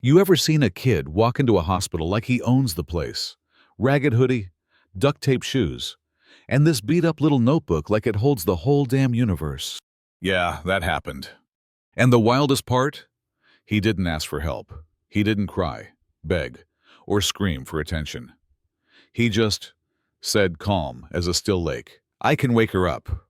You ever seen a kid walk into a hospital like he owns the place? Ragged hoodie, duct tape shoes, and this beat-up little notebook like it holds the whole damn universe. Yeah, that happened. And the wildest part? He didn't ask for help. He didn't cry, beg, or scream for attention. He just said calm as a still lake, "I can wake her up."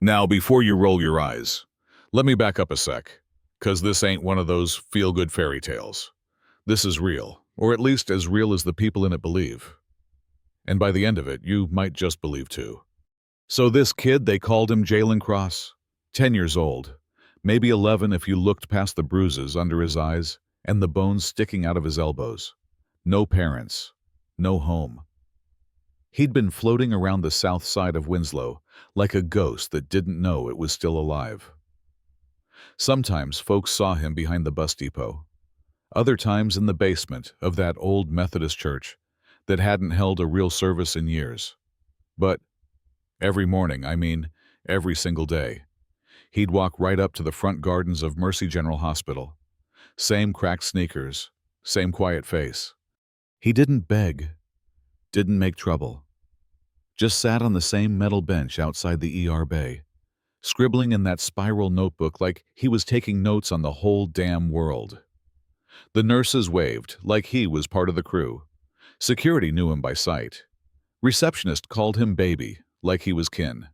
Now, before you roll your eyes, let me back up a sec, 'cause this ain't one of those feel-good fairy tales. This is real, or at least as real as the people in it believe. And by the end of it, you might just believe too. So this kid, they called him Jalen Cross, 10 years old, maybe 11 if you looked past the bruises under his eyes and the bones sticking out of his elbows. No parents, no home. He'd been floating around the south side of Winslow like a ghost that didn't know it was still alive. Sometimes folks saw him behind the bus depot, other times in the basement of that old Methodist church that hadn't held a real service in years. But every morning, every single day, he'd walk right up to the front gardens of Mercy General Hospital. Same cracked sneakers, same quiet face. He didn't beg, didn't make trouble. Just sat on the same metal bench outside the ER bay, scribbling in that spiral notebook like he was taking notes on the whole damn world. The nurses waved like he was part of the crew. Security knew him by sight. Receptionist called him baby like he was kin.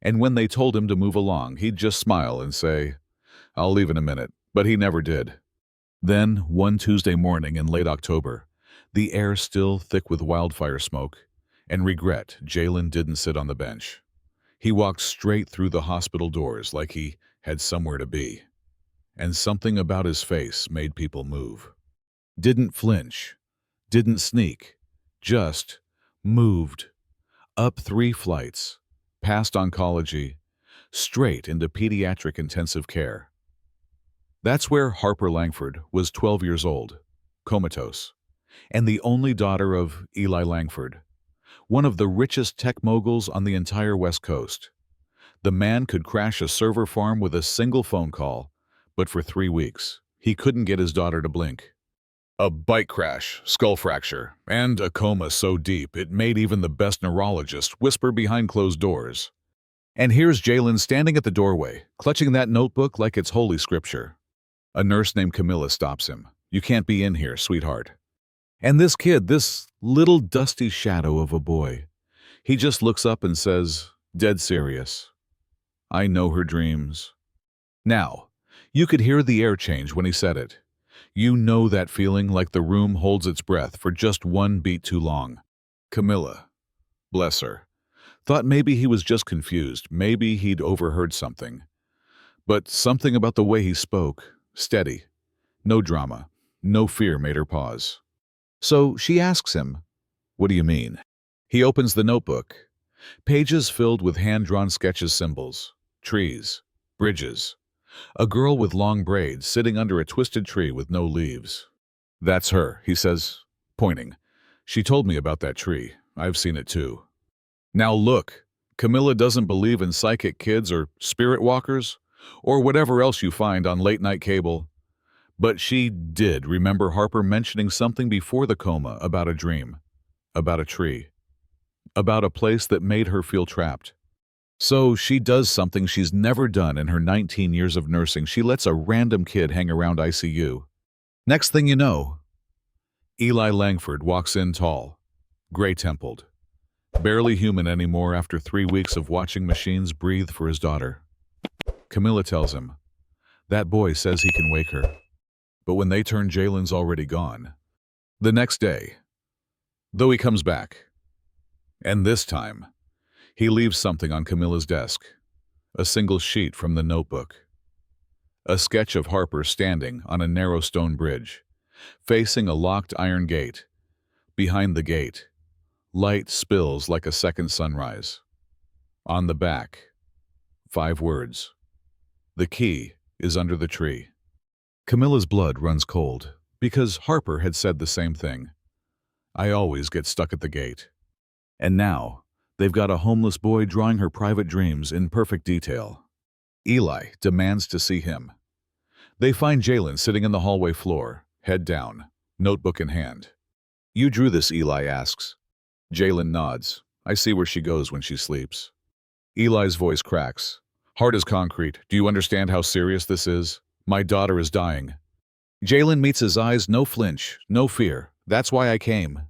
And when they told him to move along, he'd just smile and say, "I'll leave in a minute," but he never did. Then, one Tuesday morning in late October, the air still thick with wildfire smoke, and regret Jalen didn't sit on the bench. He walked straight through the hospital doors like he had somewhere to be. And something about his face made people move. Didn't flinch, didn't sneak, just moved. Up 3 flights, past oncology, straight into pediatric intensive care. That's where Harper Langford was 12 years old, comatose, and the only daughter of Eli Langford, one of the richest tech moguls on the entire West Coast. The man could crash a server farm with a single phone call, but for 3 weeks, he couldn't get his daughter to blink. A bike crash, skull fracture, and a coma so deep it made even the best neurologist whisper behind closed doors. And here's Jalen standing at the doorway, clutching that notebook like it's holy scripture. A nurse named Camilla stops him. "You can't be in here, sweetheart." And this kid, this little dusty shadow of a boy, he just looks up and says, dead serious, "I know her dreams." Now, you could hear the air change when he said it. You know that feeling like the room holds its breath for just one beat too long. Camilla, bless her, thought maybe he was just confused, maybe he'd overheard something. But something about the way he spoke, steady, no drama, no fear, made her pause. So she asks him, "What do you mean?" He opens the notebook. Pages filled with hand-drawn sketches, symbols, trees, bridges. A girl with long braids sitting under a twisted tree with no leaves. "That's her," he says, pointing. "She told me about that tree. I've seen it too." Now look, Camilla doesn't believe in psychic kids or spirit walkers, or whatever else you find on late-night cable. But she did remember Harper mentioning something before the coma about a dream, about a tree, about a place that made her feel trapped. So she does something she's never done in her 19 years of nursing. She lets a random kid hang around ICU. Next thing you know, Eli Langford walks in tall, gray-templed, barely human anymore after 3 weeks of watching machines breathe for his daughter. Camilla tells him, "That boy says he can wake her." But when they turn, Jalen's already gone. The next day, though, he comes back. And this time, he leaves something on Camilla's desk. A single sheet from the notebook. A sketch of Harper standing on a narrow stone bridge, facing a locked iron gate. Behind the gate, light spills like a second sunrise. On the back, 5 words. "The key is under the tree." Camilla's blood runs cold, because Harper had said the same thing. "I always get stuck at the gate." And now, they've got a homeless boy drawing her private dreams in perfect detail. Eli demands to see him. They find Jalen sitting in the hallway floor, head down, notebook in hand. You drew this, Eli asks. Jalen nods. I see where she goes when she sleeps. Eli's voice cracks. Hard as concrete. Do you understand how serious this is? My daughter is dying. Jalen meets his eyes, no flinch, no fear. That's why I came.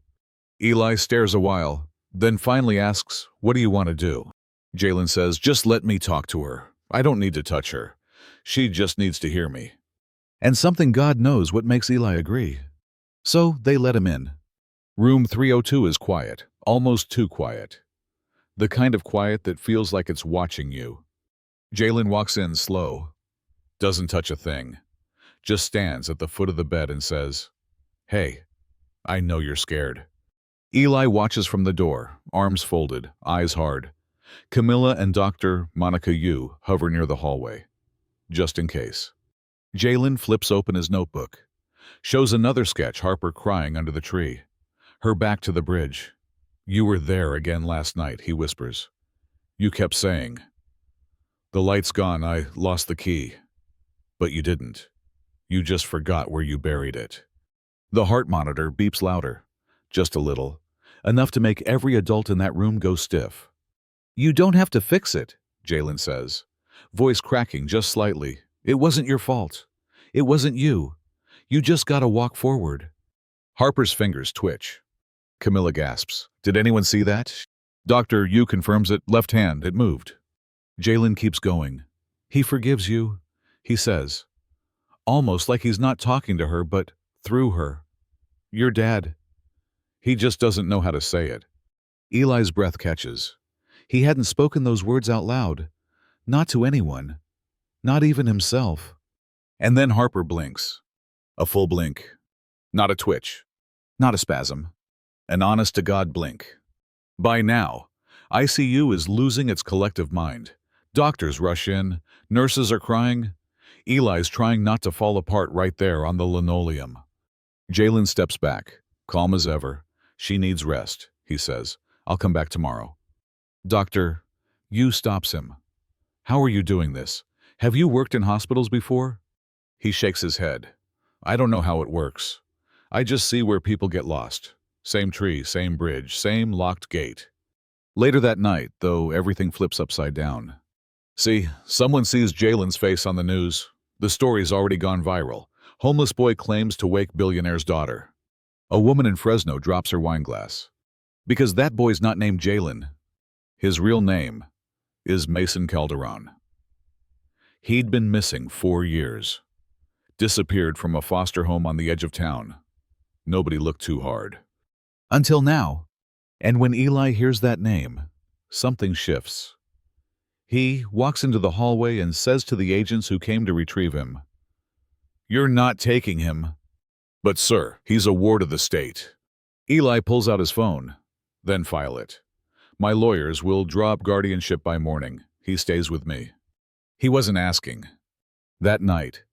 Eli stares a while, then finally asks, what do you want to do? Jalen says, just let me talk to her. I don't need to touch her. She just needs to hear me. And something God knows what makes Eli agree. So they let him in. Room 302 is quiet, almost too quiet. The kind of quiet that feels like it's watching you. Jalen walks in slow, doesn't touch a thing, just stands at the foot of the bed and says, hey, I know you're scared. Eli watches from the door, arms folded, eyes hard. Camilla and Dr. Monica Yu hover near the hallway, just in case. Jalen flips open his notebook, shows another sketch, Harper crying under the tree, her back to the bridge. You were there again last night, he whispers. You kept saying, the light's gone, I lost the key. But you didn't. You just forgot where you buried it. The heart monitor beeps louder, just a little, enough to make every adult in that room go stiff. You don't have to fix it, Jalen says, voice cracking just slightly. It wasn't your fault. It wasn't you. You just gotta walk forward. Harper's fingers twitch. Camilla gasps. Did anyone see that? Dr. Yu confirms it, left hand, it moved. Jalen keeps going. He forgives you, he says. Almost like he's not talking to her, but through her. Your dad. He just doesn't know how to say it. Eli's breath catches. He hadn't spoken those words out loud. Not to anyone. Not even himself. And then Harper blinks. A full blink. Not a twitch. Not a spasm. An honest-to-God blink. By now, ICU is losing its collective mind. Doctors rush in. Nurses are crying. Eli's trying not to fall apart right there on the linoleum. Jalen steps back, calm as ever. She needs rest, he says. I'll come back tomorrow. Doctor, Yu stops him. How are you doing this? Have you worked in hospitals before? He shakes his head. I don't know how it works. I just see where people get lost. Same tree, same bridge, same locked gate. Later that night, though, everything flips upside down. See, someone sees Jalen's face on the news. The story's already gone viral. Homeless boy claims to wake billionaire's daughter. A woman in Fresno drops her wine glass. Because that boy's not named Jalen. His real name is Mason Calderón. He'd been missing 4 years. Disappeared from a foster home on the edge of town. Nobody looked too hard. Until now. And when Eli hears that name, something shifts. He walks into the hallway and says to the agents who came to retrieve him, You're not taking him. But sir, he's a ward of the state. Eli pulls out his phone. Then file it. My lawyers will draw up guardianship by morning. He stays with me. He wasn't asking. That night,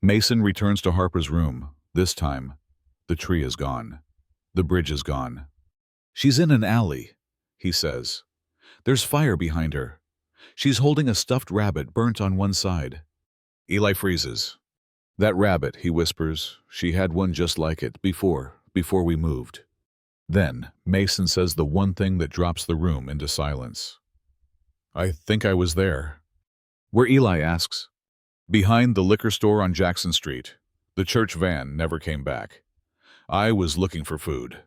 Mason returns to Harper's room. This time, the tree is gone. The bridge is gone. She's in an alley, he says. There's fire behind her. She's holding a stuffed rabbit burnt on one side. Eli freezes. That rabbit, he whispers, she had one just like it before we moved. Then Mason says the one thing that drops the room into silence. I think I was there. Where, Eli asks. Behind the liquor store on Jackson Street. The church van never came back. I was looking for food.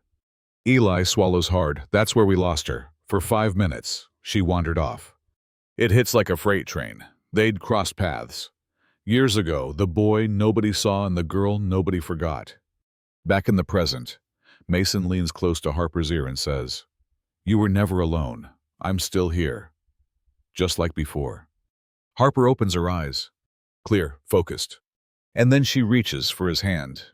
Eli swallows hard. That's where we lost her. For 5 minutes, she wandered off. It hits like a freight train. They'd crossed paths. Years ago, the boy nobody saw and the girl nobody forgot. Back in the present, Mason leans close to Harper's ear and says, You were never alone. I'm still here. Just like before. Harper opens her eyes. Clear, focused. And then she reaches for his hand.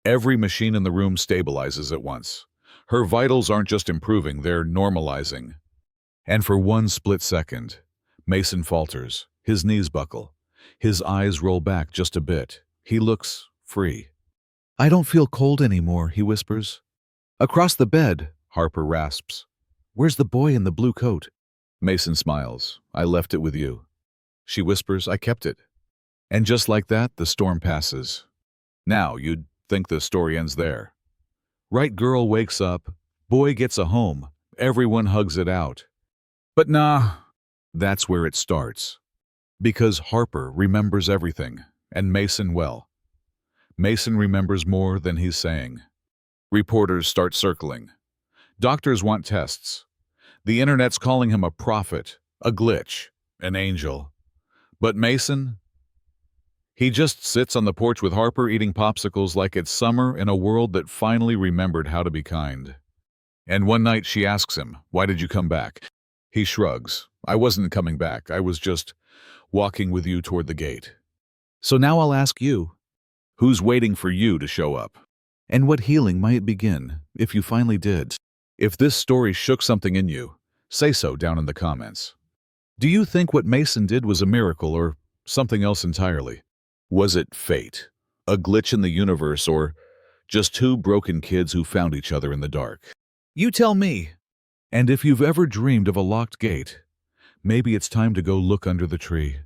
Every machine in the room stabilizes at once. Her vitals aren't just improving, they're normalizing. And for one split second, Mason falters. His knees buckle. His eyes roll back just a bit. He looks free. I don't feel cold anymore, he whispers. Across the bed, Harper rasps. Where's the boy in the blue coat? Mason smiles. I left it with you. She whispers, I kept it. And just like that, the storm passes. Now, you'd think the story ends there. Right girl wakes up, boy gets a home, everyone hugs it out. But nah, that's where it starts. Because Harper remembers everything, and Mason well. Mason remembers more than he's saying. Reporters start circling. Doctors want tests. The internet's calling him a prophet, a glitch, an angel. But Mason? He just sits on the porch with Harper eating popsicles like it's summer in a world that finally remembered how to be kind. And one night she asks him, "Why did you come back?" He shrugs. "I wasn't coming back. I was just walking with you toward the gate." So now I'll ask you, who's waiting for you to show up? And what healing might begin, if you finally did? If this story shook something in you, say so down in the comments. Do you think what Mason did was a miracle or something else entirely? Was it fate, a glitch in the universe, or just two broken kids who found each other in the dark? You tell me. And if you've ever dreamed of a locked gate, maybe it's time to go look under the tree.